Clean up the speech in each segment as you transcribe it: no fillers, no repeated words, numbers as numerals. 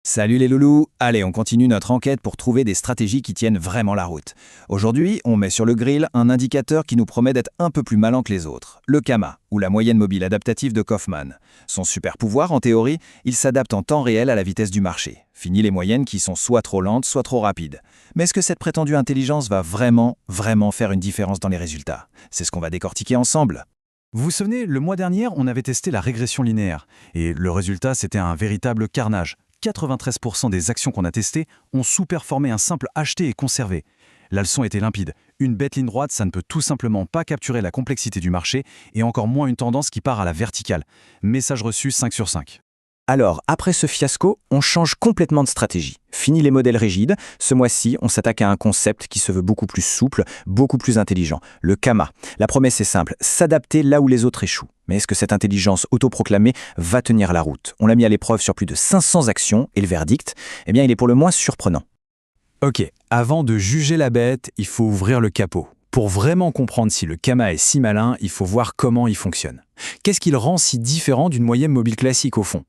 Salut les loulous. Allez, on continue notre enquête pour trouver des stratégies qui tiennent vraiment la route. Aujourd'hui, on met sur le grill un indicateur qui nous promet d'être un peu plus malin que les autres, le KAMA, ou la moyenne mobile adaptative de Kaufman. Son super pouvoir, en théorie, il s'adapte en temps réel à la vitesse du marché. Fini les moyennes qui sont soit trop lentes, soit trop rapides. Mais est-ce que cette prétendue intelligence va vraiment faire une différence dans les résultats? C'est ce qu'on va décortiquer ensemble. Vous vous souvenez, le mois dernier, on avait testé la régression linéaire. Et le résultat, c'était un véritable carnage. 93% des actions qu'on a testées ont sous-performé un simple acheter et conserver. La leçon était limpide. Une bête ligne droite, ça ne peut tout simplement pas capturer la complexité du marché et encore moins une tendance qui part à la verticale. Message reçu 5 sur 5. Alors, après ce fiasco, on change complètement de stratégie. Fini les modèles rigides, ce mois-ci, on s'attaque à un concept qui se veut beaucoup plus souple, beaucoup plus intelligent, le KAMA. La promesse est simple, s'adapter là où les autres échouent. Mais est-ce que cette intelligence autoproclamée va tenir la route? On l'a mis à l'épreuve sur plus de 500 actions, et le verdict, il est pour le moins surprenant. Ok, avant de juger la bête, il faut ouvrir le capot. Pour vraiment comprendre si le KAMA est si malin, il faut voir comment il fonctionne. Qu'est-ce qui le rend si différent d'une moyenne mobile classique au fond?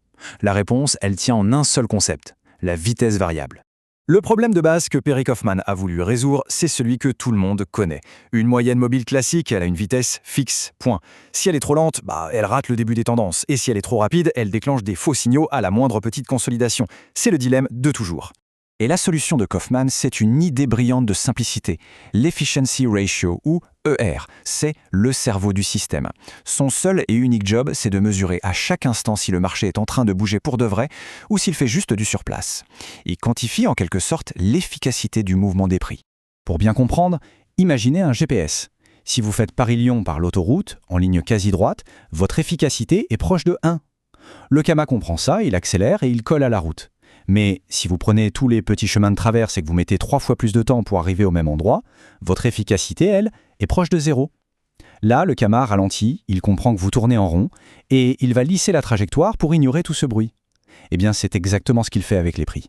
La réponse, elle tient en un seul concept, la vitesse variable. Le problème de base que Perry Kaufman a voulu résoudre, c'est celui que tout le monde connaît. Une moyenne mobile classique, elle a une vitesse fixe, point. Si elle est trop lente, elle rate le début des tendances. Et si elle est trop rapide, elle déclenche des faux signaux à la moindre petite consolidation. C'est le dilemme de toujours. Et la solution de Kaufman, c'est une idée brillante de simplicité, l'efficiency ratio, ou ER, c'est le cerveau du système. Son seul et unique job, c'est de mesurer à chaque instant si le marché est en train de bouger pour de vrai ou s'il fait juste du surplace. Il quantifie en quelque sorte l'efficacité du mouvement des prix. Pour bien comprendre, imaginez un GPS. Si vous faites Paris-Lyon par l'autoroute, en ligne quasi droite, votre efficacité est proche de 1. Le KAMA comprend ça, il accélère et il colle à la route. Mais si vous prenez tous les petits chemins de traverse et que vous mettez 3 fois plus de temps pour arriver au même endroit, votre efficacité, elle, est proche de 0. Là, le KAMA ralentit, il comprend que vous tournez en rond, et il va lisser la trajectoire pour ignorer tout ce bruit. Eh bien, c'est exactement ce qu'il fait avec les prix.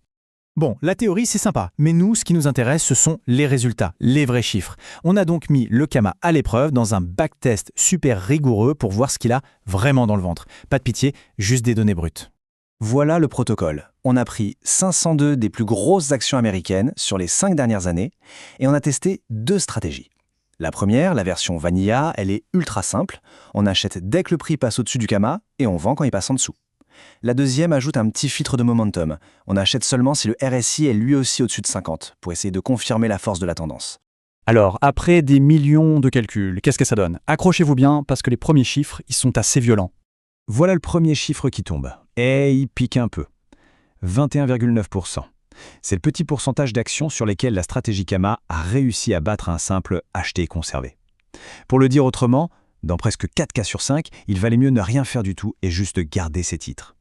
Bon, la théorie, c'est sympa, mais nous, ce qui nous intéresse, ce sont les résultats, les vrais chiffres. On a donc mis le KAMA à l'épreuve dans un backtest super rigoureux pour voir ce qu'il a vraiment dans le ventre. Pas de pitié, juste des données brutes. Voilà le protocole. On a pris 502 des plus grosses actions américaines sur les 5 dernières années et on a testé 2 stratégies. La première, la version Vanilla, elle est ultra simple. On achète dès que le prix passe au-dessus du KAMA et on vend quand il passe en dessous. La deuxième ajoute un petit filtre de momentum. On achète seulement si le RSI est lui aussi au-dessus de 50 pour essayer de confirmer la force de la tendance. Alors, après des millions de calculs, qu'est-ce que ça donne? Accrochez-vous bien parce que les premiers chiffres, ils sont assez violents. Voilà le premier chiffre qui tombe. Et il pique un peu. 21,9%. C'est le petit pourcentage d'actions sur lesquelles la stratégie KAMA a réussi à battre un simple acheter et conserver. Pour le dire autrement, dans presque 4 cas sur 5, il valait mieux ne rien faire du tout et juste garder ses titres.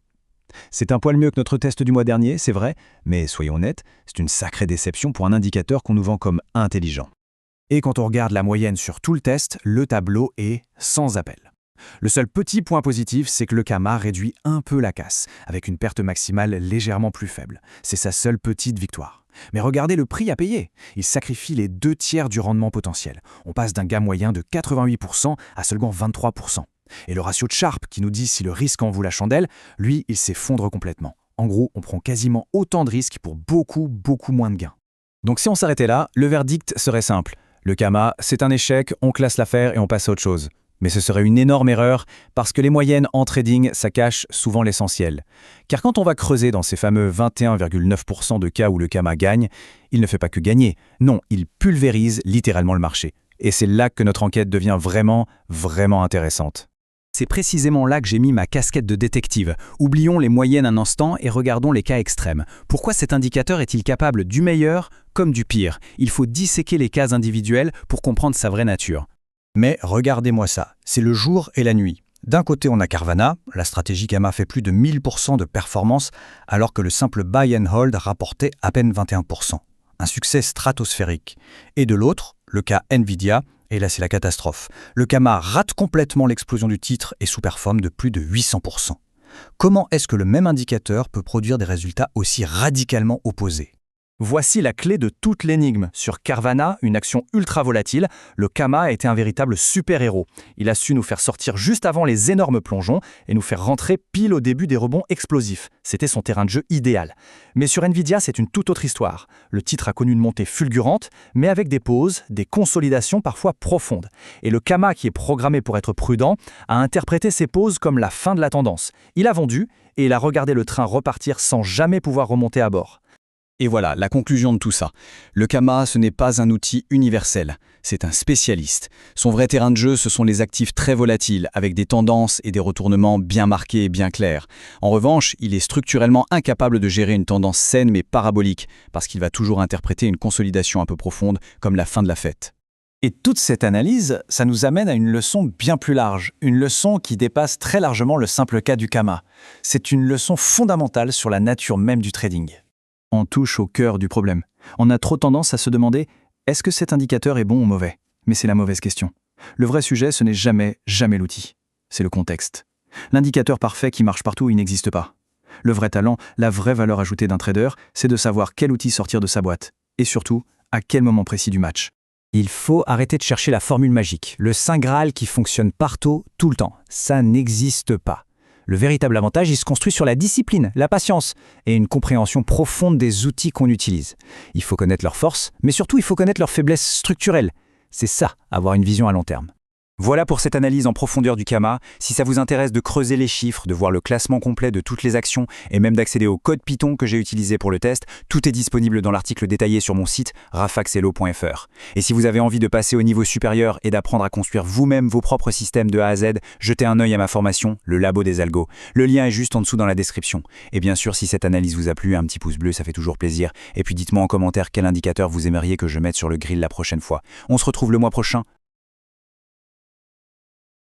C'est un poil mieux que notre test du mois dernier, c'est vrai, mais soyons honnêtes, c'est une sacrée déception pour un indicateur qu'on nous vend comme intelligent. Et quand on regarde la moyenne sur tout le test, le tableau est sans appel. Le seul petit point positif, c'est que le KAMA réduit un peu la casse, avec une perte maximale légèrement plus faible. C'est sa seule petite victoire. Mais regardez le prix à payer. Il sacrifie les 2/3 du rendement potentiel. On passe d'un gain moyen de 88% à seulement 23%. Et le ratio de Sharpe, qui nous dit si le risque en vaut la chandelle, lui, il s'effondre complètement. En gros, on prend quasiment autant de risques pour beaucoup moins de gains. Donc si on s'arrêtait là, le verdict serait simple. Le KAMA, c'est un échec, on classe l'affaire et on passe à autre chose. Mais ce serait une énorme erreur parce que les moyennes en trading, ça cache souvent l'essentiel. Car quand on va creuser dans ces fameux 21,9% de cas où le KAMA gagne, il ne fait pas que gagner. Non, il pulvérise littéralement le marché. Et c'est là que notre enquête devient vraiment intéressante. C'est précisément là que j'ai mis ma casquette de détective. Oublions les moyennes un instant et regardons les cas extrêmes. Pourquoi cet indicateur est-il capable du meilleur comme du pire? Il faut disséquer les cas individuels pour comprendre sa vraie nature. Mais regardez-moi ça, c'est le jour et la nuit. D'un côté, on a Carvana, la stratégie KAMA fait plus de 1000% de performance, alors que le simple buy and hold rapportait à peine 21%. Un succès stratosphérique. Et de l'autre, le cas Nvidia, et là c'est la catastrophe. Le KAMA rate complètement l'explosion du titre et sous-performe de plus de 800%. Comment est-ce que le même indicateur peut produire des résultats aussi radicalement opposés? Voici la clé de toute l'énigme. Sur Carvana, une action ultra volatile, le Kama a été un véritable super-héros. Il a su nous faire sortir juste avant les énormes plongeons et nous faire rentrer pile au début des rebonds explosifs. C'était son terrain de jeu idéal. Mais sur Nvidia, c'est une toute autre histoire. Le titre a connu une montée fulgurante, mais avec des pauses, des consolidations parfois profondes. Et le Kama, qui est programmé pour être prudent, a interprété ces pauses comme la fin de la tendance. Il a vendu et il a regardé le train repartir sans jamais pouvoir remonter à bord. Et voilà, la conclusion de tout ça. Le Kama, ce n'est pas un outil universel, c'est un spécialiste. Son vrai terrain de jeu, ce sont les actifs très volatiles, avec des tendances et des retournements bien marqués et bien clairs. En revanche, il est structurellement incapable de gérer une tendance saine mais parabolique, parce qu'il va toujours interpréter une consolidation un peu profonde, comme la fin de la fête. Et toute cette analyse, ça nous amène à une leçon bien plus large, une leçon qui dépasse très largement le simple cas du Kama. C'est une leçon fondamentale sur la nature même du trading. On touche au cœur du problème. On a trop tendance à se demander « est-ce que cet indicateur est bon ou mauvais ?» Mais c'est la mauvaise question. Le vrai sujet, ce n'est jamais l'outil. C'est le contexte. L'indicateur parfait qui marche partout, il n'existe pas. Le vrai talent, la vraie valeur ajoutée d'un trader, c'est de savoir quel outil sortir de sa boîte. Et surtout, à quel moment précis du match. Il faut arrêter de chercher la formule magique, le Saint Graal qui fonctionne partout, tout le temps. Ça n'existe pas. Le véritable avantage, il se construit sur la discipline, la patience et une compréhension profonde des outils qu'on utilise. Il faut connaître leurs forces, mais surtout il faut connaître leurs faiblesses structurelles. C'est ça, avoir une vision à long terme. Voilà pour cette analyse en profondeur du Kama. Si ça vous intéresse de creuser les chiffres, de voir le classement complet de toutes les actions et même d'accéder au code Python que j'ai utilisé pour le test, tout est disponible dans l'article détaillé sur mon site rafaxelo.fr. Et si vous avez envie de passer au niveau supérieur et d'apprendre à construire vous-même vos propres systèmes de A à Z, jetez un œil à ma formation, le Labo des Algos. Le lien est juste en dessous dans la description. Et bien sûr, si cette analyse vous a plu, un petit pouce bleu, ça fait toujours plaisir. Et puis dites-moi en commentaire quel indicateur vous aimeriez que je mette sur le grill la prochaine fois. On se retrouve le mois prochain.